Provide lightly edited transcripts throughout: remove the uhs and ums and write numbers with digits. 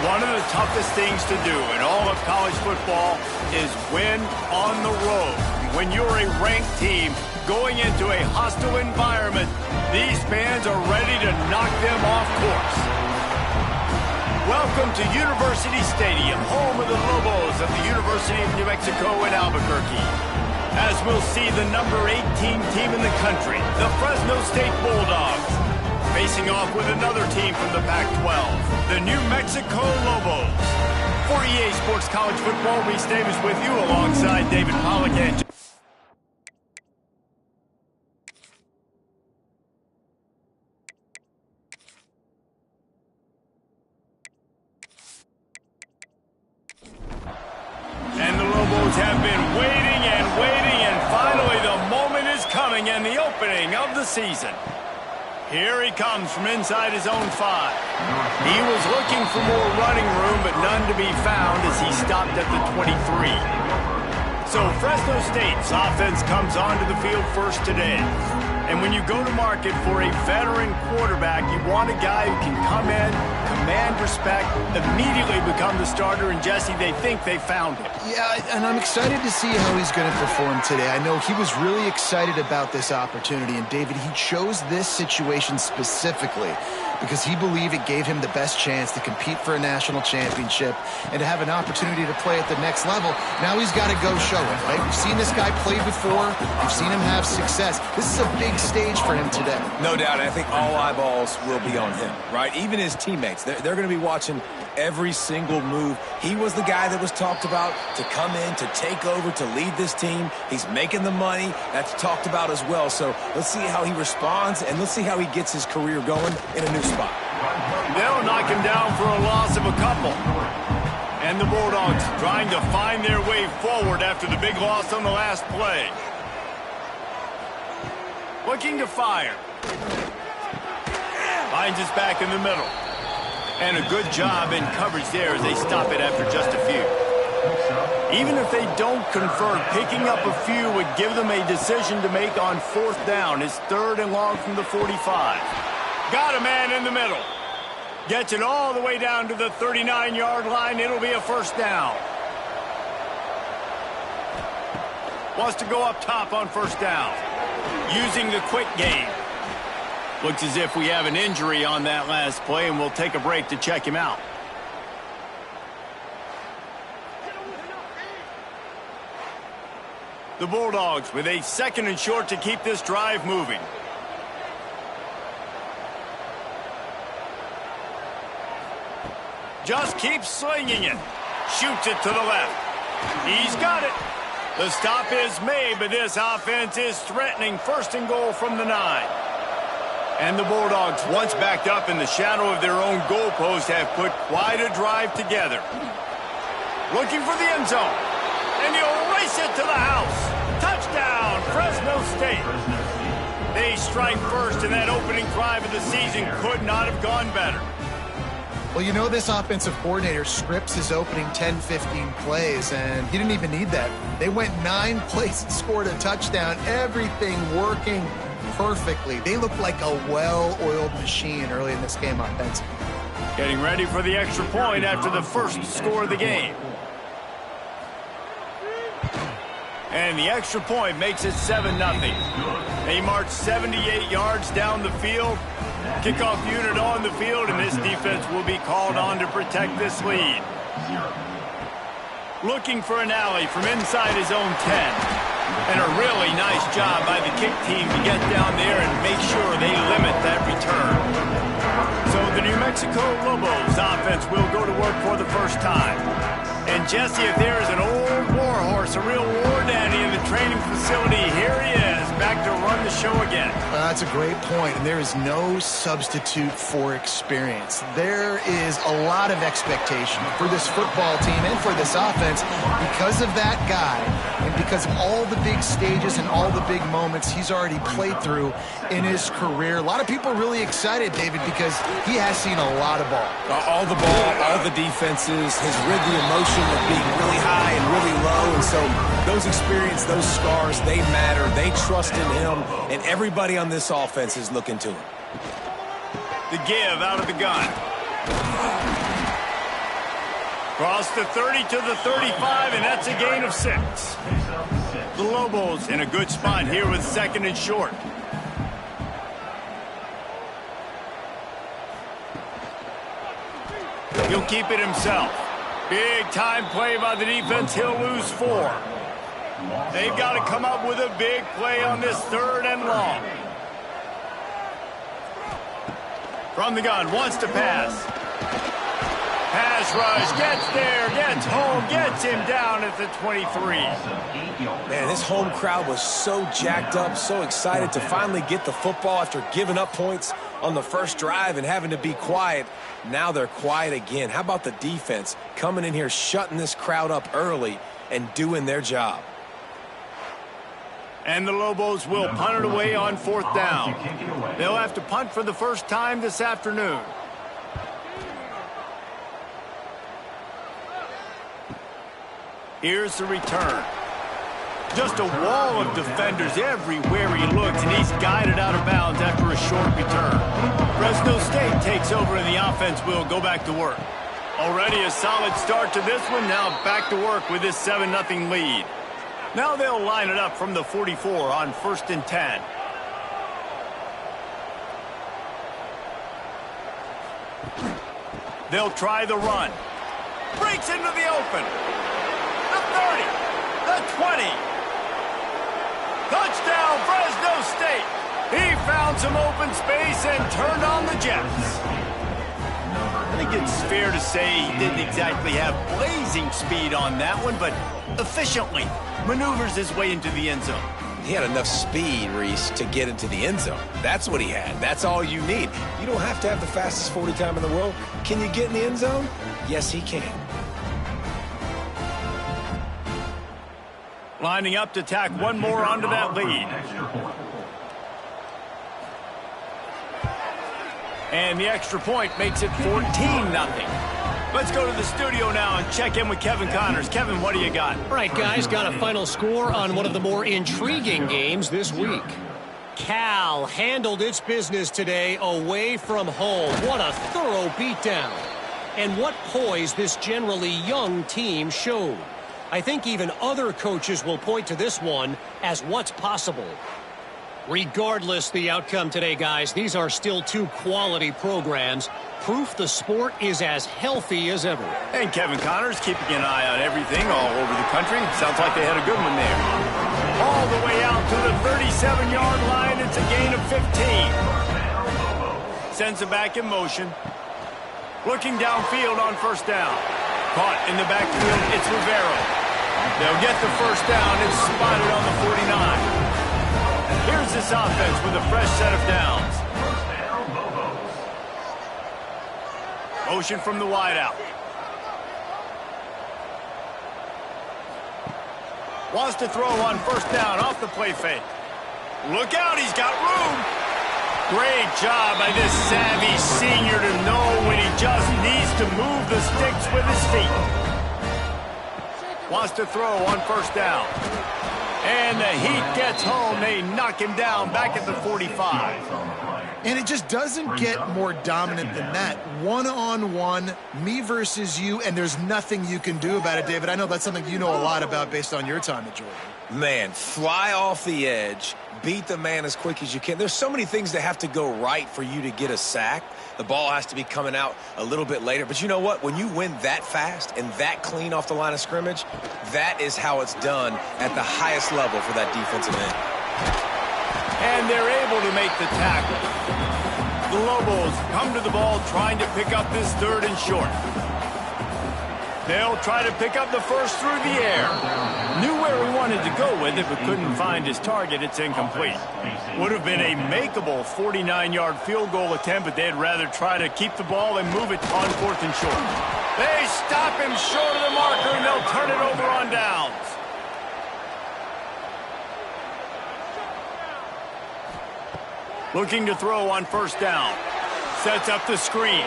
One of the toughest things to do in all of college football is win on the road. When you're a ranked team going into a hostile environment, these fans are ready to knock them off course. Welcome to University Stadium, home of the Lobos of the University of New Mexico in Albuquerque. As we'll see the number 18 team in the country, the Fresno State Bulldogs, facing off with another team from the Pac-12, the New Mexico Lobos. For EA Sports College Football, Reese Davis with you alongside David Pollack and the Lobos have been waiting and finally the moment is coming and the opening of the season. Here he comes from inside his own 5. He was looking for more running room, but none to be found as he stopped at the 23. So Fresno State's offense comes onto the field first today. And when you go to market for a veteran quarterback, you want a guy who can come in, command respect, immediately become the starter, and Jesse, they think they found him. Yeah, and I'm excited to see how he's going to perform today. I know he was really excited about this opportunity, and David, he chose this situation specifically because he believed it gave him the best chance to compete for a national championship and to have an opportunity to play at the next level. Now he's got to go show it, right? We've seen this guy play before. We've seen him have success. This is a big stage for him today. No doubt, and I think all eyeballs will be on him, right? Even his teammates, they're going to be watching every single move. He was the guy that was talked about to come in, to take over, to lead this team. He's making the money. That's talked about as well. So let's see how he responds, and let's see how he gets his career going in a new spot. They'll knock him down for a loss of a couple. And the Bulldogs trying to find their way forward after the big loss on the last play. Looking to fire. Finds us back in the middle. And a good job in coverage there as they stop it after just a few. Even if they don't convert, picking up a few would give them a decision to make on 4th down. It's 3rd and long from the 45. Got a man in the middle. Gets it all the way down to the 39-yard line. It'll be a 1st down. Wants to go up top on 1st down. Using the quick game. Looks as if we have an injury on that last play, and we'll take a break to check him out. The Bulldogs with a 2nd and short to keep this drive moving. Just keeps slinging it. Shoots it to the left. He's got it. The stop is made, but this offense is threatening 1st and goal from the 9. And the Bulldogs, once backed up in the shadow of their own goalpost, have put quite a drive together. Looking for the end zone. And he'll race it to the house. Touchdown, Fresno State. They strike first, and that opening drive of the season could not have gone better. Well, you know, this offensive coordinator scripts his opening 10-15 plays, and he didn't even need that. They went 9 plays and scored a touchdown, everything working perfectly. They looked like a well-oiled machine early in this game offensively. Getting ready for the extra point after the first score of the game. And the extra point makes it 7-0. They march 78 yards down the field. Kickoff unit on the field, and this defense will be called on to protect this lead. Looking for an alley from inside his own 10. And a really nice job by the kick team to get down there and make sure they limit that return. So the New Mexico Lobos offense will go to work for the first time. And Jesse, if there is an old war horse, a real war daddy in the training facility, here he is, back to run the show again. That's a great point, and there is no substitute for experience. There is a lot of expectation for this football team and for this offense because of that guy and because of all the big stages and all the big moments he's already played through in his career. A lot of people are really excited, David, because he has seen a lot of ball. All the ball, all the defenses, has rid the emotion of being really high and really low, and so those experience, those scars, they matter. They trust in him, and everybody on this offense is looking to him. The give out of the gun. Cross the 30 to the 35, and that's a gain of 6. The Lobos in a good spot here with 2nd and short. He'll keep it himself. Big time play by the defense. He'll lose 4. They've got to come up with a big play on this 3rd and long. From the gun, wants to pass. Pass rush, gets there, gets home, gets him down at the 23. Man, this home crowd was so jacked up, so excited to finally get the football after giving up points on the first drive and having to be quiet. Now they're quiet again. How about the defense coming in here, shutting this crowd up early and doing their job? And the Lobos will punt it away on 4th down. They'll have to punt for the first time this afternoon. Here's the return. Just a wall of defenders everywhere he looks, and he's guided out of bounds after a short return. Fresno State takes over, and the offense will go back to work. Already a solid start to this one. Now back to work with this 7-0 lead. Now they'll line it up from the 44 on 1st and 10. They'll try the run. Breaks into the open. The 30. The 20. Touchdown, Fresno State. He found some open space and turned on the Jets. I think it's fair to say he didn't exactly have blazing speed on that one, but efficiently maneuvers his way into the end zone. He had enough speed, Reese, to get into the end zone. That's what he had. That's all you need. You don't have to have the fastest 40 time in the world. Can you get in the end zone? Yes, he can. Lining up to tack one more onto that lead. And the extra point makes it 14-0. Let's go to the studio now and check in with Kevin Connors. Kevin, what do you got? All right, guys, got a final score on one of the more intriguing games this week. Cal handled its business today away from home. What a thorough beatdown. And what poise this generally young team showed. I think even other coaches will point to this one as what's possible. Regardless the outcome today, guys, these are still two quality programs. Proof the sport is as healthy as ever. And Kevin Connors keeping an eye on everything all over the country. Sounds like they had a good one there. All the way out to the 37-yard line. It's a gain of 15. Sends it back in motion. Looking downfield on first down. Caught in the backfield, it's Rivera. They'll get the first down. It's spotted on the 49. Here's this offense with a fresh set of downs. Motion from the wideout. Wants to throw on first down off the play fake. Look out, he's got room. Great job by this savvy senior to know when he just needs to move the sticks with his feet. Wants to throw on first down. And the Heat gets home. They knock him down back at the 45. And it just doesn't get more dominant than that. One-on-one, me versus you, and there's nothing you can do about it, David. I know that's something you know a lot about based on your time at Georgia. Man, fly off the edge, beat the man as quick as you can. There's so many things that have to go right for you to get a sack. The ball has to be coming out a little bit later. But you know what? When you win that fast and that clean off the line of scrimmage, that is how it's done at the highest level for that defensive end. And they're able to make the tackle. The Lobos come to the ball trying to pick up this third and short. They'll try to pick up the first through the air. Knew where he wanted to go with it, but couldn't find his target. It's incomplete. Would have been a makeable 49-yard field goal attempt, but they'd rather try to keep the ball and move it on fourth and short. They stop him short of the marker, and they'll turn it over on downs. Looking to throw on first down. Sets up the screen.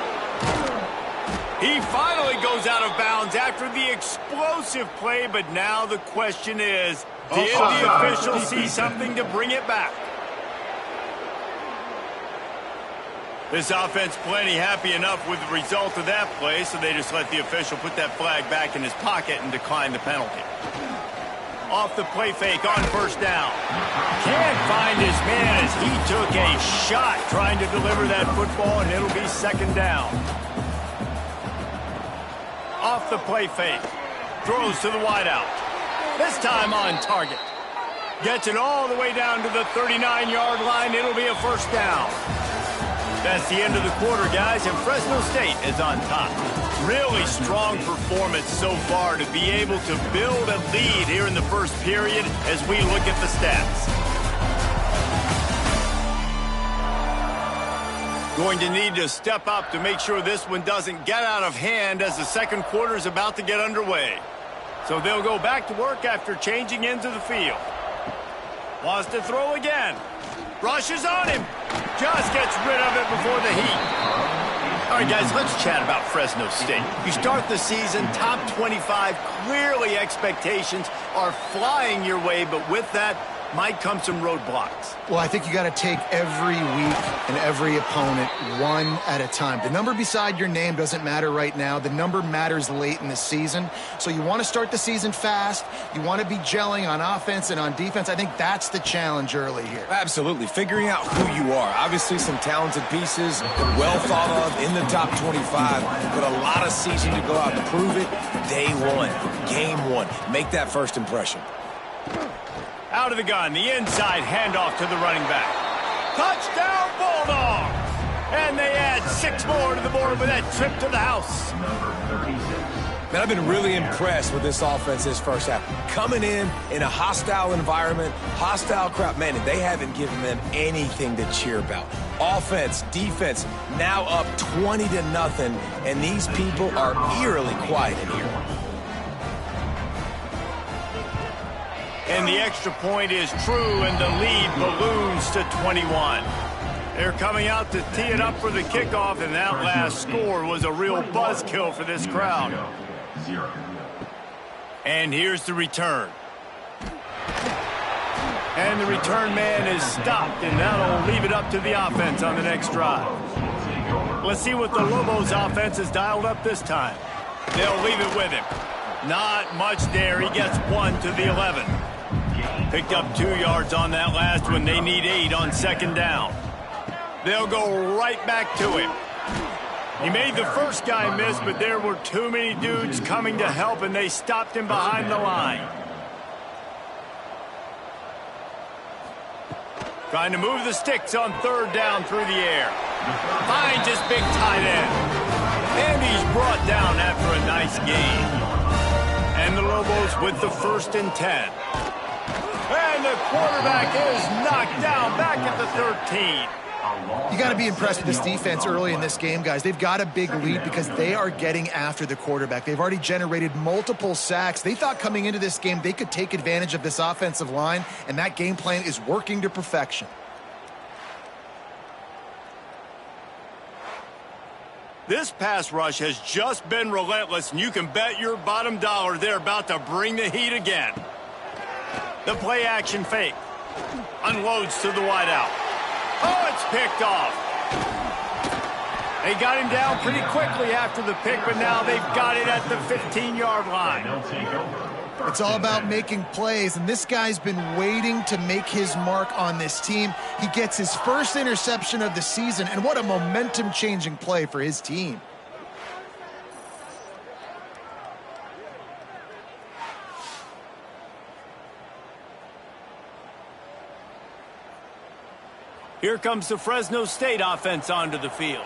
He finally goes out of bounds after the explosive play, but now the question is, did the official see something to bring it back? This offense plenty happy enough with the result of that play, so they just let the official put that flag back in his pocket and decline the penalty. Off the play fake on first down. Can't find his man as he took a shot trying to deliver that football, and it'll be second down. Off the play fake. Throws to the wideout. This time on target. Gets it all the way down to the 39-yard line. It'll be a first down. That's the end of the quarter, guys, and Fresno State is on top. Really strong performance so far to be able to build a lead here in the first period as we look at the stats. Going to need to step up to make sure this one doesn't get out of hand as the second quarter is about to get underway. So they'll go back to work after changing into the field. Wants to throw again. Rushes on him. Just gets rid of it before the Heat. All right, guys, let's chat about Fresno State. You start the season top 25. Clearly expectations are flying your way, but with that might come some roadblocks. Well, I think you got to take every week and every opponent one at a time. The number beside your name doesn't matter right now. The number matters late in the season. So you want to start the season fast. You want to be gelling on offense and on defense. I think that's the challenge early here. Absolutely. Figuring out who you are. Obviously some talented pieces, well thought of in the top 25, but a lot of season to go out and prove it. Day one, game one. Make that first impression. Out of the gun, the inside handoff to the running back. Touchdown, Bulldog! And they add 6 more to the board with that trip to the house. Man, I've been really impressed with this offense this first half. Coming in a hostile environment, hostile crowd, man, and they haven't given them anything to cheer about. Offense, defense, now up 20-0, and these people are eerily quiet in here. And the extra point is true, and the lead balloons to 21. They're coming out to tee it up for the kickoff, and that last score was a real buzzkill for this crowd. And here's the return. And the return man is stopped, and that'll leave it up to the offense on the next drive. Let's see what the Lobos offense has dialed up this time. They'll leave it with him. Not much there. He gets 1 to the 11. Picked up 2 yards on that last one. They need 8 on second down. They'll go right back to him. He made the first guy miss, but there were too many dudes coming to help, and they stopped him behind the line. Trying to move the sticks on third down through the air. Finds his big tight end. And he's brought down after a nice gain. And the Lobos with the 1st and 10. And the quarterback is knocked down back at the 13. You got to be impressed with this defense early in this game, guys. They've got a big lead because they are getting after the quarterback. They've already generated multiple sacks. They thought coming into this game they could take advantage of this offensive line, and that game plan is working to perfection. This pass rush has just been relentless, and you can bet your bottom dollar they're about to bring the heat again. The play-action fake. Unloads to the wideout. Oh, it's picked off. They got him down pretty quickly after the pick, but now they've got it at the 15-yard line. It's all about making plays, and this guy's been waiting to make his mark on this team. He gets his first interception of the season, and what a momentum-changing play for his team. Here comes the Fresno State offense onto the field.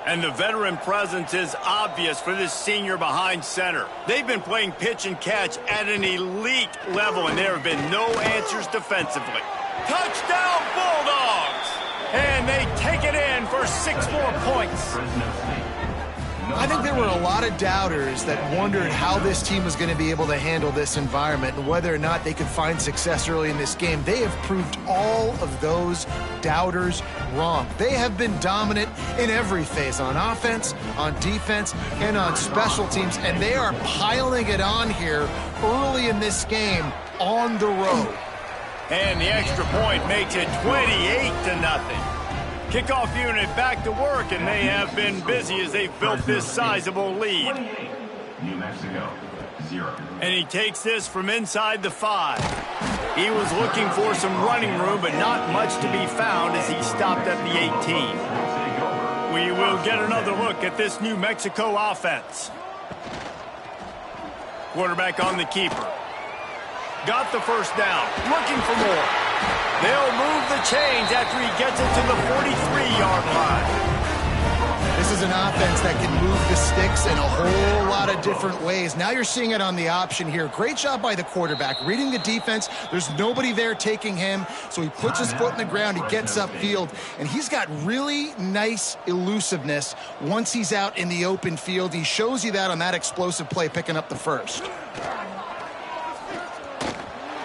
And the veteran presence is obvious for this senior behind center. They've been playing pitch and catch at an elite level, and there have been no answers defensively. Touchdown, Bulldogs! And they take it in for 6 more points. I think there were a lot of doubters that wondered how this team was going to be able to handle this environment and whether or not they could find success early in this game. They have proved all of those doubters wrong. They have been dominant in every phase, on offense, on defense, and on special teams, and they are piling it on here early in this game on the road. And the extra point makes it 28-0. Kickoff unit back to work, and they have been busy as they've built this sizable lead. New Mexico, 0. And he takes this from inside the 5. He was looking for some running room, but not much to be found as he stopped at the 18. We will get another look at this New Mexico offense. Quarterback on the keeper. Got the first down, looking for more. They'll move the chains after he gets it to the 43-yard line. This is an offense that can move the sticks in a whole lot of different ways. Now you're seeing it on the option here. Great job by the quarterback. Reading the defense, there's nobody there taking him, so he puts his foot in the ground, he gets upfield, and he's got really nice elusiveness once he's out in the open field. He shows you that on that explosive play, picking up the first.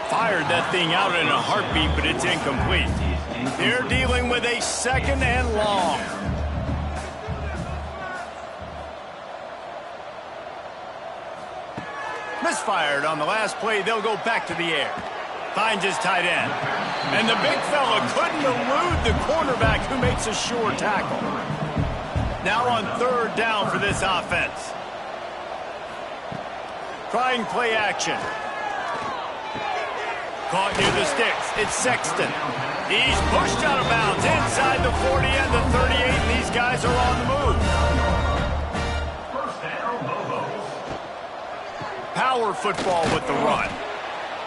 Fired that thing out in a heartbeat, but it's incomplete. They're dealing with a 2nd and long. Misfired on the last play. They'll go back to the air. Finds his tight end. And the big fella couldn't elude the cornerback who makes a sure tackle. Now on 3rd down for this offense. Trying play action. Caught near the sticks. It's Sexton. He's pushed out of bounds inside the 40 and the 38, and these guys are on the move. Power football with the run.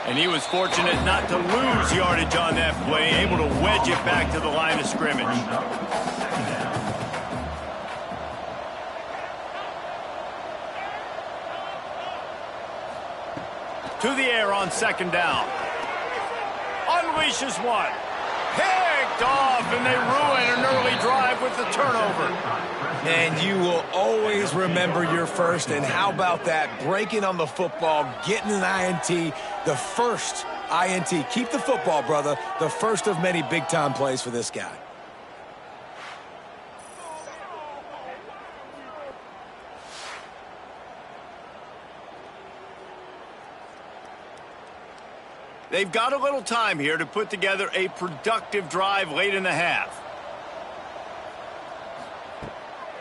And he was fortunate not to lose yardage on that play, able to wedge it back to the line of scrimmage. To the air on 2nd down. Unleashes one. Picked off, and they ruin an early drive with the turnover. And you will always remember your first, and how about that? Breaking on the football, getting an INT, the first INT. Keep the football, brother. The first of many big-time plays for this guy. They've got a little time here to put together a productive drive late in the half.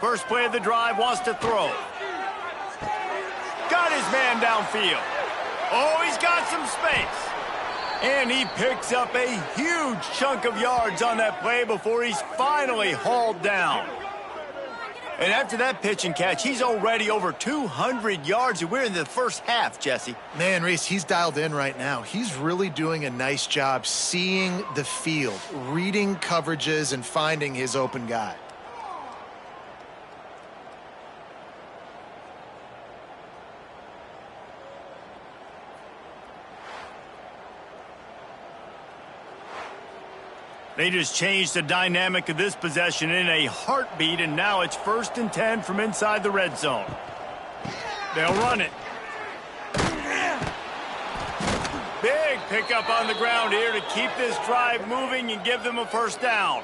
First play of the drive, wants to throw. Got his man downfield. Oh, he's got some space. And he picks up a huge chunk of yards on that play before he's finally hauled down. And after that pitch and catch, he's already over 200 yards, and we're in the first half, Jesse. Man, Reese, he's dialed in right now. He's really doing a nice job seeing the field, reading coverages, and finding his open guy. They just changed the dynamic of this possession in a heartbeat, and now it's 1st and 10 from inside the red zone. They'll run it. Big pickup on the ground here to keep this drive moving and give them a first down.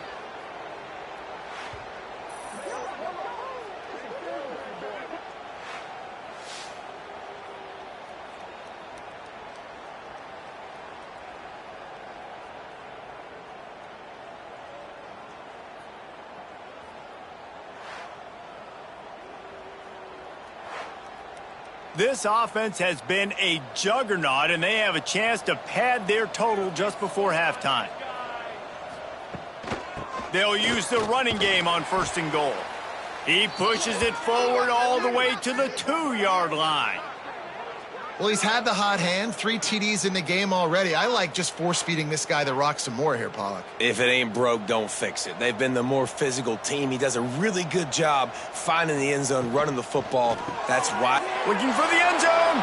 This offense has been a juggernaut, and they have a chance to pad their total just before halftime. They'll use the running game on 1st and goal. He pushes it forward all the way to the 2-yard line. Well, he's had the hot hand, 3 TDs in the game already. I like just force-feeding this guy the rock some more here, Pollock. If it ain't broke, don't fix it. They've been the more physical team. He does a really good job finding the end zone, running the football. That's why. Looking for the end zone.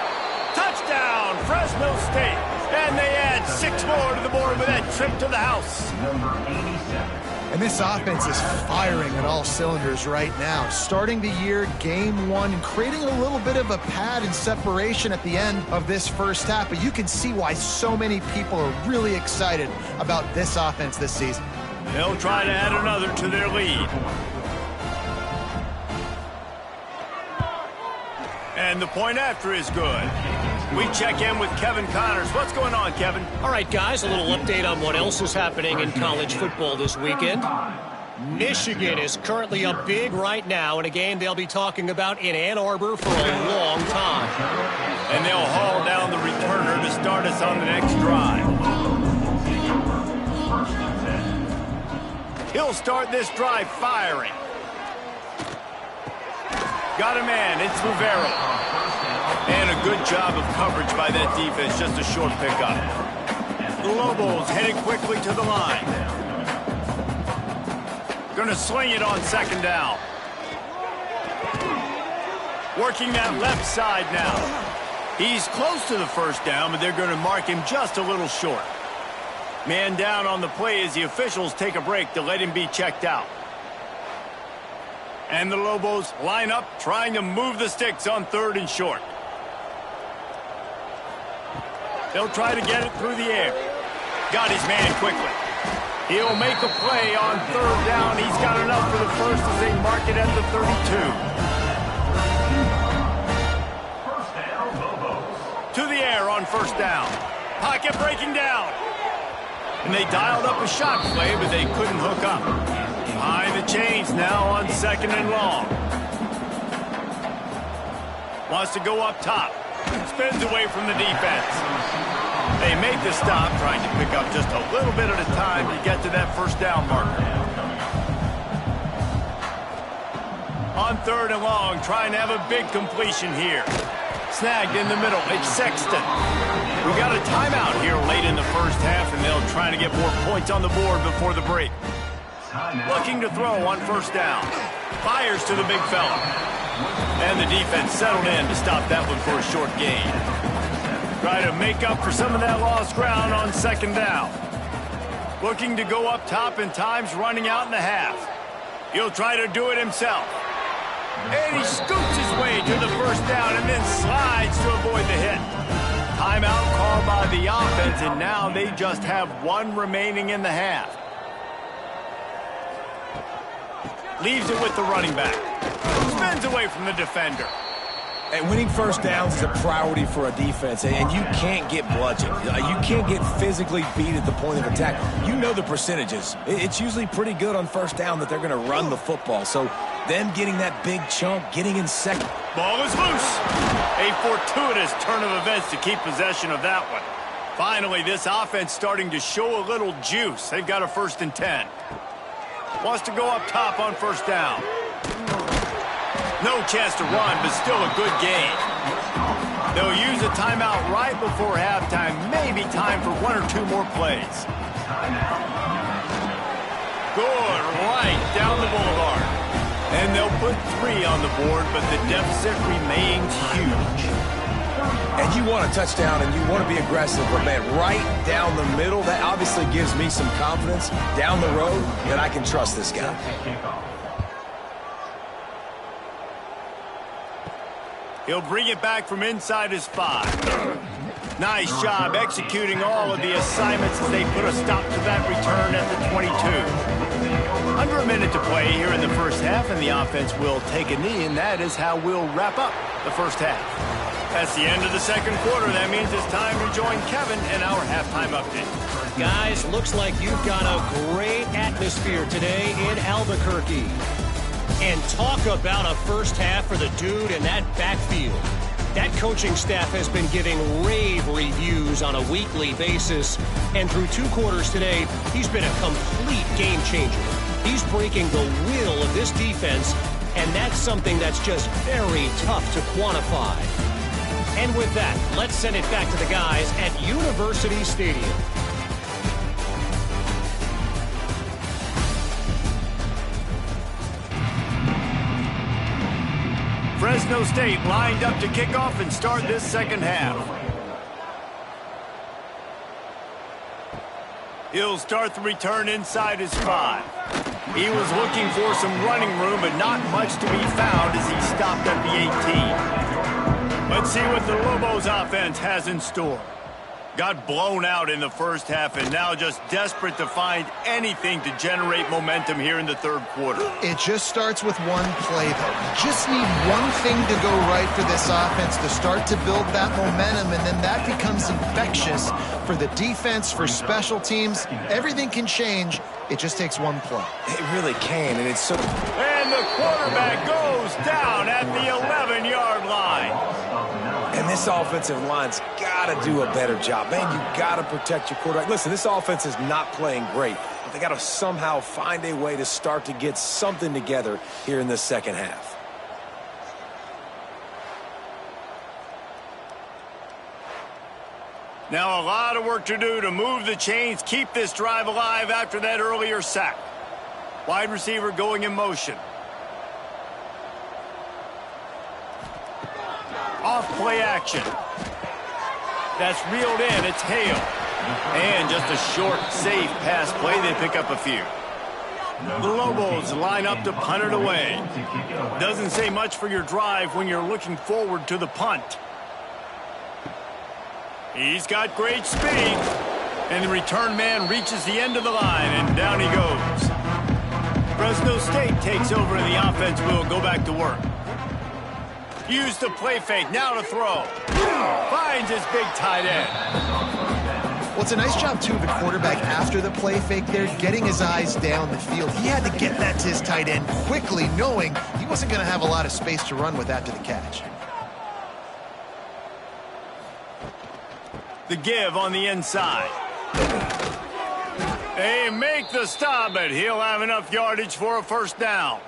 Touchdown, Fresno State. And they add 6 more to the board with that trip to the house. Number 87. And this offense is firing on all cylinders right now. Starting the year, game 1, and creating a little bit of a pad and separation at the end of this first half. But you can see why so many people are really excited about this offense this season. They'll try to add another to their lead. And the point after is good. We check in with Kevin Connors. What's going on, Kevin? All right, guys, a little update on what else is happening in college football this weekend. Michigan is currently up big right now in a game they'll be talking about in Ann Arbor for a long time. And they'll haul down the returner to start us on the next drive. He'll start this drive firing. Got a man. It's Rivera. And a good job of coverage by that defense. Just a short pickup. The Lobos headed quickly to the line. Going to sling it on 2nd down. Working that left side now. He's close to the first down, but they're going to mark him just a little short. Man down on the play as the officials take a break to let him be checked out. And the Lobos line up, trying to move the sticks on 3rd and short. They'll try to get it through the air. Got his man quickly. He'll make a play on 3rd down. He's got enough for the first as they mark it at the 32. First down, Lobos. To the air on 1st down. Pocket breaking down. And they dialed up a shot play, but they couldn't hook up. Behind the chains now on 2nd and long. Wants to go up top. Spins away from the defense. They make the stop, trying to pick up just a little bit at a time to get to that 1st down marker. On 3rd and long, trying to have a big completion here. Snagged in the middle. It's Sexton. We got a timeout here late in the first half, and they'll try to get more points on the board before the break. Looking to throw on 1st down. Fires to the big fella. And the defense settled in to stop that one for a short gain. Try to make up for some of that lost ground on 2nd down. Looking to go up top, and time's running out in the half. He'll try to do it himself. And he scoots his way to the 1st down and then slides to avoid the hit. Timeout called by the offense, and now they just have 1 remaining in the half. Leaves it with the running back. Spins away from the defender. And winning 1st downs is a priority for a defense, and you can't get bludgeoned. You can't get physically beat at the point of attack. You know the percentages. It's usually pretty good on 1st down that they're going to run the football. So them getting that big chunk, getting in 2nd. Ball is loose. A fortuitous turn of events to keep possession of that one. Finally, this offense starting to show a little juice. They've got a 1st and 10. Wants to go up top on 1st down. No chance to run, but still a good game. They'll use a timeout right before halftime. Maybe time for one or two more plays. Good, right down the boulevard. And they'll put 3 on the board, but the deficit remains huge. And you want a touchdown and you want to be aggressive, but man, right down the middle, that obviously gives me some confidence down the road that I can trust this guy. He'll bring it back from inside his 5. Nice job executing all of the assignments as they put a stop to that return at the 22. Under a minute to play here in the first half, and the offense will take a knee, and that is how we'll wrap up the first half. That's the end of the second quarter. That means it's time to join Kevin in our halftime update. Guys, looks like you've got a great atmosphere today in Albuquerque. And talk about a first half for the dude in that backfield. That coaching staff has been giving rave reviews on a weekly basis. And through 2 quarters today, he's been a complete game changer. He's breaking the will of this defense, and that's something that's just very tough to quantify. And with that, let's send it back to the guys at University Stadium. Fresno State lined up to kick off and start this second half. He'll start the return inside his 5. He was looking for some running room, but not much to be found as he stopped at the 18. Let's see what the Lobos offense has in store. Got blown out in the first half and now just desperate to find anything to generate momentum here in the third quarter. It just starts with one play, though. You just need one thing to go right for this offense to start to build that momentum, and then that becomes infectious for the defense, for special teams. Everything can change. It just takes one play. It really can, and it's so... And the quarterback goes down at the 11-yard line. And this offensive line's got to do a better job. Man, you got to protect your quarterback. Listen, this offense is not playing great, but they got to somehow find a way to start to get something together here in the second half. Now a lot of work to do to move the chains, keep this drive alive after that earlier sack. Wide receiver going in motion. Off play action. That's reeled in. It's Hale. And just a short, safe pass play. They pick up a few. The Lobos line up to punt it away. Doesn't say much for your drive when you're looking forward to the punt. He's got great speed. And the return man reaches the end of the line, and down he goes. Fresno State takes over, and the offense will go back to work. Use the play fake, now to throw. Finds his big tight end. Well, it's a nice job, too, of the quarterback after the play fake there, getting his eyes down the field. He had to get that to his tight end quickly, knowing he wasn't going to have a lot of space to run with after the catch. The give on the inside. They make the stop, but he'll have enough yardage for a first down.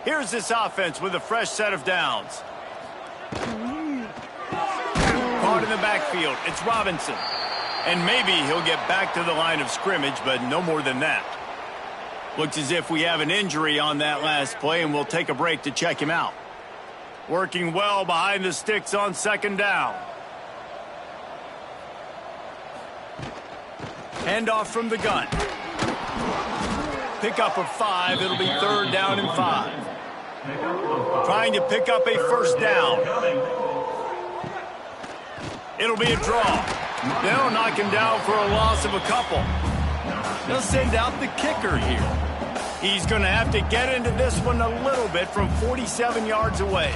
Here's this offense with a fresh set of downs. Caught in the backfield. It's Robinson. And maybe he'll get back to the line of scrimmage, but no more than that. Looks as if we have an injury on that last play, and we'll take a break to check him out. Working well behind the sticks on second down. Handoff from the gun. Pick up of 5. It'll be third down and 5. Trying to pick up a first down. It'll be a draw. They'll knock him down for a loss of a couple. They'll send out the kicker here. He's going to have to get into this one a little bit from 47 yards away.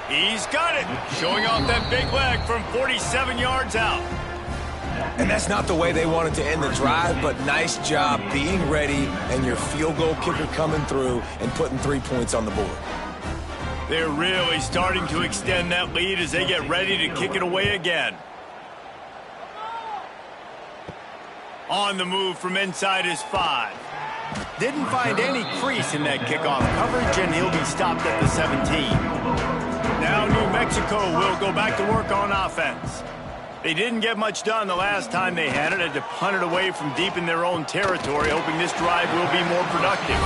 He's got it. Showing off that big leg from 47 yards out. And that's not the way they wanted to end the drive, but nice job being ready and your field goal kicker coming through and putting 3 points on the board. They're really starting to extend that lead as they get ready to kick it away again. On the move from inside his 5. Didn't find any crease in that kickoff coverage, and he'll be stopped at the 17. Now New Mexico will go back to work on offense. They didn't get much done the last time they had it. Had to punt it away from deep in their own territory, hoping this drive will be more productive.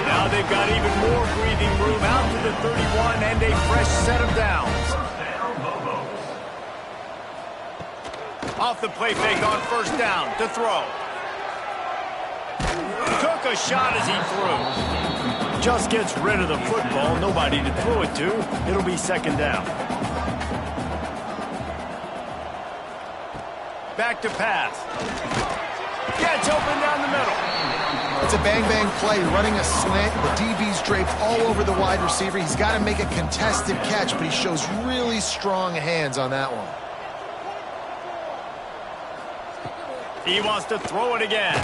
Now they've got even more breathing room out to the 31 and a fresh set of downs. Off the play fake on first down to throw. Took a shot as he threw. Just gets rid of the football. Nobody to throw it to. It'll be second down. Back to pass. Gets open down the middle. It's a bang-bang play, running a slant. The DB's draped all over the wide receiver. He's got to make a contested catch, but he shows really strong hands on that one. He wants to throw it again.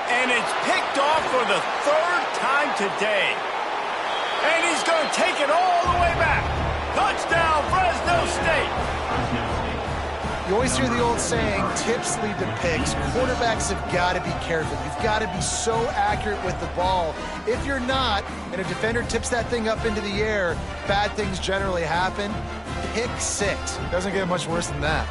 And it's picked off for the third time today. And he's going to take it all the way back. Touchdown, Fresno State. You always hear the old saying, tips lead to picks. Quarterbacks have got to be careful. You've got to be so accurate with the ball. If you're not, and a defender tips that thing up into the air, bad things generally happen. Pick six. Doesn't get much worse than that.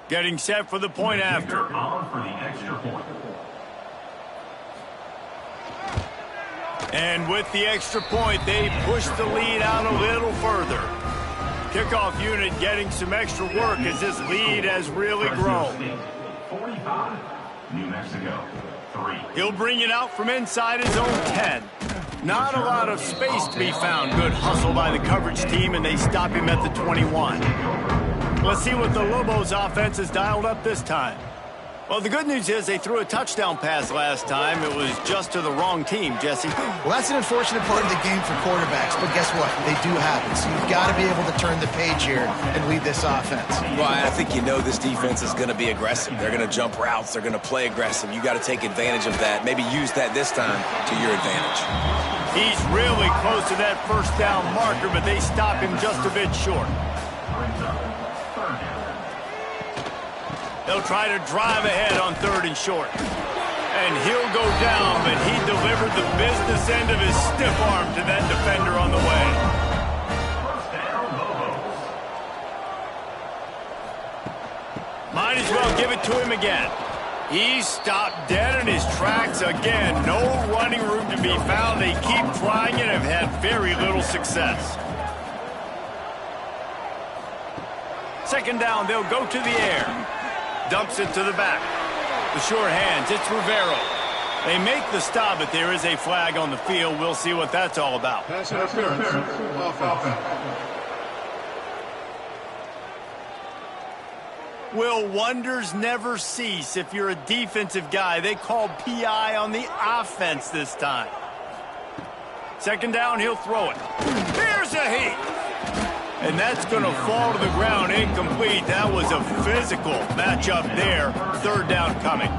Getting set for the point after. On for the extra point. And with the extra point, they push the lead out a little further. Kickoff unit getting some extra work as this lead has really grown. 45, New Mexico, 3. He'll bring it out from inside his own 10. Not a lot of space to be found. Good hustle by the coverage team, and they stop him at the 21. Let's see what the Lobos offense has dialed up this time. Well, the good news is they threw a touchdown pass last time. It was just to the wrong team, Jesse. Well, that's an unfortunate part of the game for quarterbacks, but guess what? They do happen, so you've got to be able to turn the page here and lead this offense. Well, I think you know this defense is going to be aggressive. They're going to jump routes. They're going to play aggressive. You got to take advantage of that. Maybe use that this time to your advantage. He's really close to that first down marker, but they stop him just a bit short. They'll try to drive ahead on third and short. And he'll go down, but he delivered the business end of his stiff arm to that defender on the way. Might as well give it to him again. He's stopped dead in his tracks again. No running room to be found. They keep trying and have had very little success. Second down, they'll go to the air. Dumps it to the back. The sure hands, it's Rivero. They make the stop, but there is a flag on the field. We'll see what that's all about. Pass interference. Offense. Will wonders never cease if you're a defensive guy? They called PI on the offense this time. Second down, he'll throw it. Here's a heat. And that's going to fall to the ground incomplete. That was a physical matchup there. Third down coming.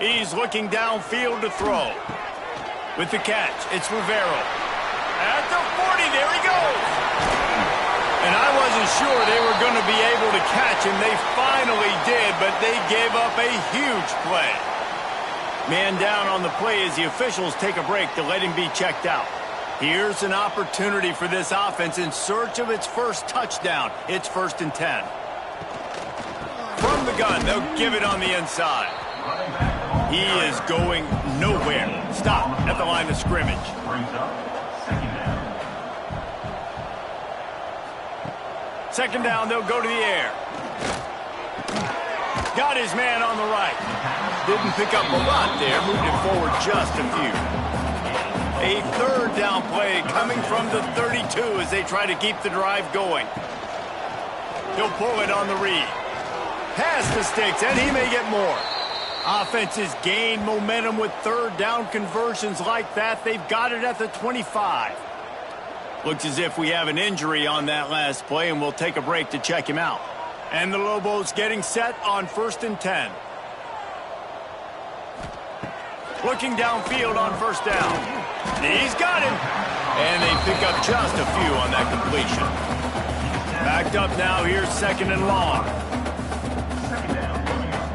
He's looking downfield to throw. With the catch, it's Rivero. At the 40, there he goes. And I wasn't sure they were going to be able to catch him. They finally did, but they gave up a huge play. Man down on the play as the officials take a break to let him be checked out. Here's an opportunity for this offense in search of its first touchdown. It's 1st and 10. From the gun, they'll give it on the inside. He is going nowhere. Stop at the line of scrimmage. Second down, they'll go to the air. Got his man on the right. Didn't pick up a lot there. Moved it forward just a few. A third down play coming from the 32 as they try to keep the drive going. He'll pull it on the read. Pass the sticks, and he may get more. Offenses gain momentum with third down conversions like that. They've got it at the 25. Looks as if we have an injury on that last play, and we'll take a break to check him out. And the Lobos getting set on 1st and 10. Looking downfield on first down. He's got him. And they pick up just a few on that completion. Backed up now, here's 2nd and long. Second down coming up.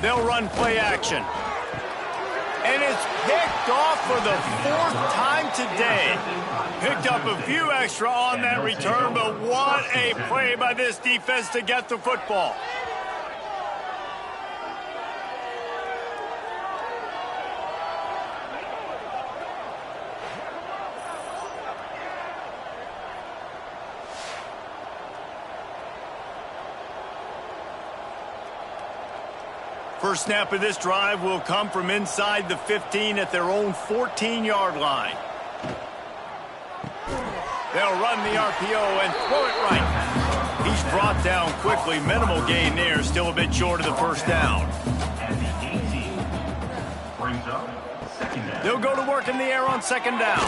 They'll run play action. And it's picked off for the 4th time today. Picked up a few extra on that return, but what a play by this defense to get the football. First snap of this drive will come from inside the 15 at their own 14-yard line. They'll run the RPO and throw it right. He's brought down quickly. Minimal gain there. Still a bit short of the first down. At the 18. Brings up 2nd down. They'll go to work in the air on 2nd down.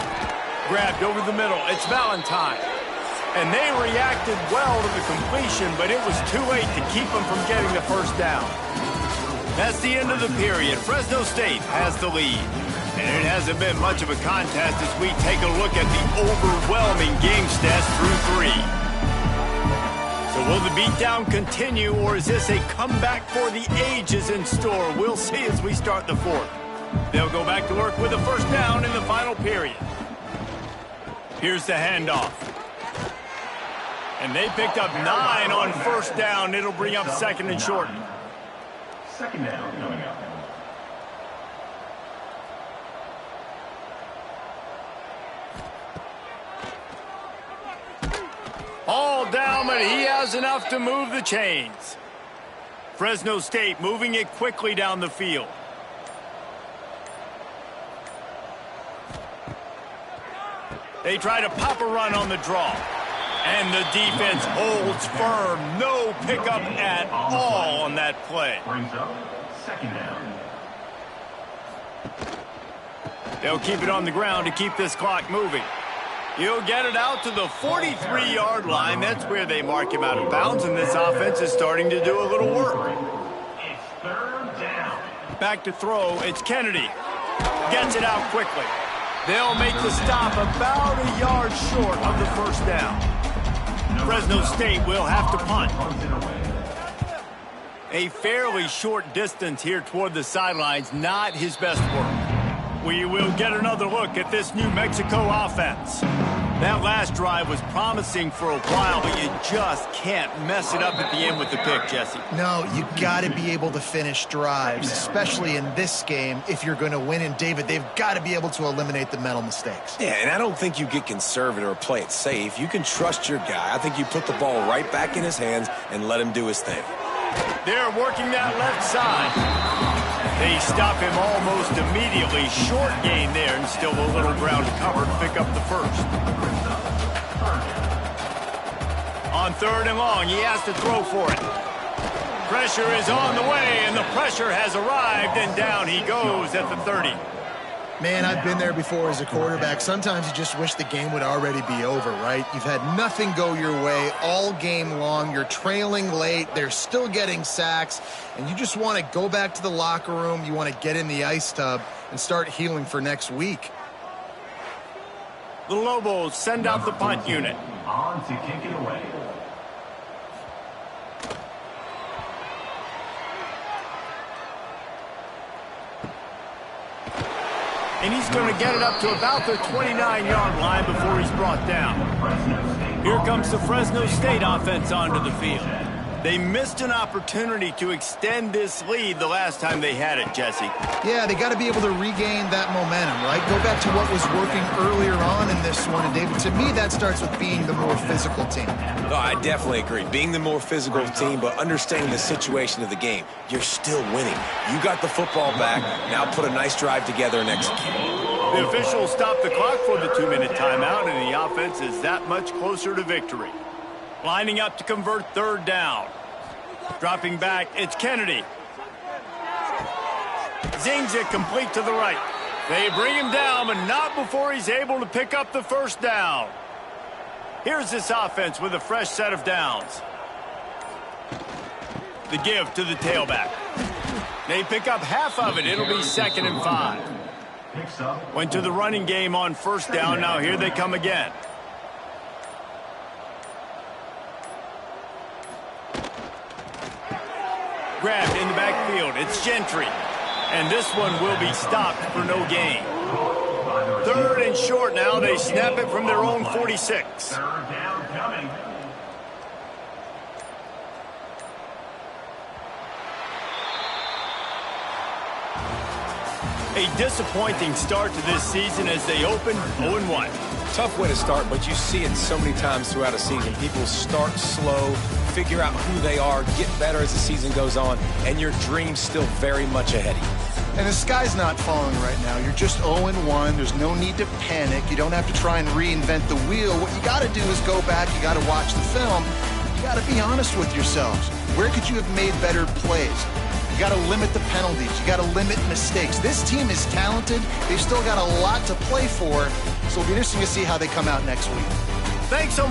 Grabbed over the middle. It's Valentine. And they reacted well to the completion, but it was too late to keep them from getting the first down. That's the end of the period. Fresno State has the lead. And it hasn't been much of a contest as we take a look at the overwhelming game stats through 3. So will the beatdown continue, or is this a comeback for the ages in store? We'll see as we start the 4th. They'll go back to work with a first down in the final period. Here's the handoff. And they picked up 9 on first down. It'll bring up 2nd and short. 2nd down coming up. All down, but he has enough to move the chains. Fresno State moving it quickly down the field. They try to pop a run on the draw. And the defense holds firm. No pickup at all on that play. Brings up 2nd down. They'll keep it on the ground to keep this clock moving. He'll get it out to the 43-yard line. That's where they mark him out of bounds, and this offense is starting to do a little work. It's 3rd down. Back to throw. It's Kennedy. Gets it out quickly. They'll make the stop about a yard short of the first down. Fresno State will have to punt. A fairly short distance here toward the sidelines, not his best work. We will get another look at this New Mexico offense. That last drive was promising for a while, but you just can't mess it up at the end with the pick, Jesse. No, you got to be able to finish drives, especially in this game. If you're going to win, and David, they've got to be able to eliminate the mental mistakes. Yeah, and I don't think you get conservative or play it safe. You can trust your guy. I think you put the ball right back in his hands and let him do his thing. They're working that left side. They stop him almost immediately. Short gain there, and still a little ground to cover to pick up the first. On 3rd and long, he has to throw for it. Pressure is on the way, and the pressure has arrived, and down he goes at the 30. Man, I've been there before as a quarterback. Sometimes you just wish the game would already be over, right? You've had nothing go your way all game long. You're trailing late. They're still getting sacks. And you just want to go back to the locker room. You want to get in the ice tub and start healing for next week. The Lobos send out the punt unit. On to kick it away. And he's going to get it up to about the 29-yard line before he's brought down. Here comes the Fresno State offense onto the field. They missed an opportunity to extend this lead the last time they had it, Jesse. Yeah, they got to be able to regain that momentum, right? Go back to what was working earlier on in this one. And, David, to me, that starts with being the more physical team. No, I definitely agree. Being the more physical team, but understanding the situation of the game. You're still winning. You got the football back. Now put a nice drive together and execute. The officials stop the clock for the 2-minute timeout, and the offense is that much closer to victory. Lining up to convert 3rd down. Dropping back, it's Kennedy. Zings it complete to the right. They bring him down, but not before he's able to pick up the first down. Here's this offense with a fresh set of downs. The give to the tailback. They pick up half of it. It'll be 2nd and 5. Went to the running game on first down. Now here they come again. grabbed in the backfield. It's Gentry. And this one will be stopped for no gain. 3rd and short now. They snap it from their own 46. 3rd down coming. A disappointing start to this season as they open 0-1. Tough way to start, but you see it so many times throughout a season. People start slow, figure out who they are, get better as the season goes on, and your dream's still very much ahead of you. And the sky's not falling right now. You're just 0-1. There's no need to panic. You don't have to try and reinvent the wheel. What you got to do is go back. You got to watch the film. You got to be honest with yourselves. Where could you have made better plays? You got to limit the penalties. You got to limit mistakes. This team is talented. They've still got a lot to play for. So it'll be interesting to see how they come out next week. Thanks so much.